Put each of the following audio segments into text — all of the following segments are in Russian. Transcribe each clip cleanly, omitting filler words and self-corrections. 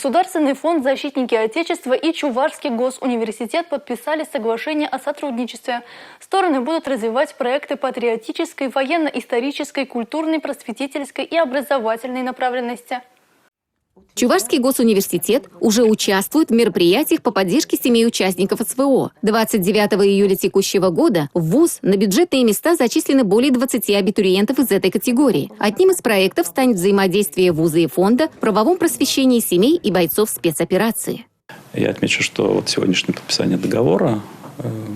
Государственный фонд «Защитники Отечества» и Чувашский госуниверситет подписали соглашение о сотрудничестве. Стороны будут развивать проекты патриотической, военно-исторической, культурной, просветительской и образовательной направленности. Чувашский госуниверситет уже участвует в мероприятиях по поддержке семей участников СВО. 29 июля текущего года в ВУЗ на бюджетные места зачислены более 20 абитуриентов из этой категории. Одним из проектов станет взаимодействие ВУЗа и фонда в правовом просвещении семей и бойцов спецоперации. Я отмечу, что сегодняшнее подписание договора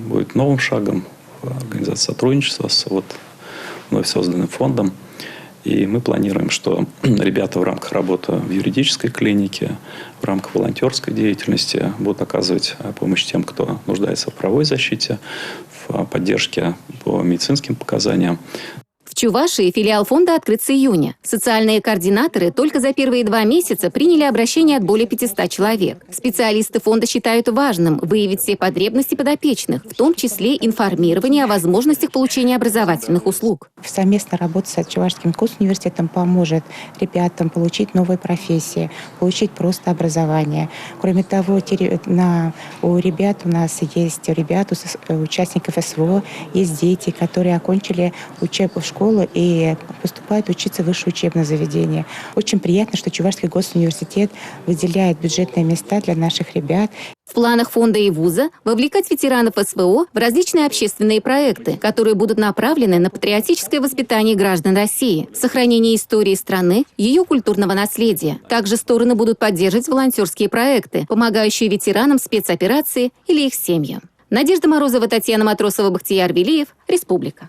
будет новым шагом в организации сотрудничества с вновь созданным фондом. И мы планируем, что ребята в рамках работы в юридической клинике, в рамках волонтерской деятельности будут оказывать помощь тем, кто нуждается в правовой защите, в поддержке по медицинским показаниям. В Чувашии филиал фонда открыт с июня. Социальные координаторы только за первые 2 месяца приняли обращение от более 500 человек. Специалисты фонда считают важным выявить все потребности подопечных, в том числе информирование о возможностях получения образовательных услуг. Совместно работа с Чувашским госуниверситетом поможет ребятам получить новые профессии, получить просто образование. Кроме того, у ребят у нас есть участников СВО, есть дети, которые окончили учебу в школу и поступают учиться в высшее учебное заведение. Очень приятно, что Чувашский госуниверситет выделяет бюджетные места для наших ребят. В планах фонда и вуза вовлекать ветеранов СВО в различные общественные проекты, которые будут направлены на патриотическое воспитание граждан России, сохранение истории страны, ее культурного наследия. Также стороны будут поддерживать волонтерские проекты, помогающие ветеранам спецоперации или их семьям. Надежда Морозова, Татьяна Матросова, Бахтияр Велиев, Республика.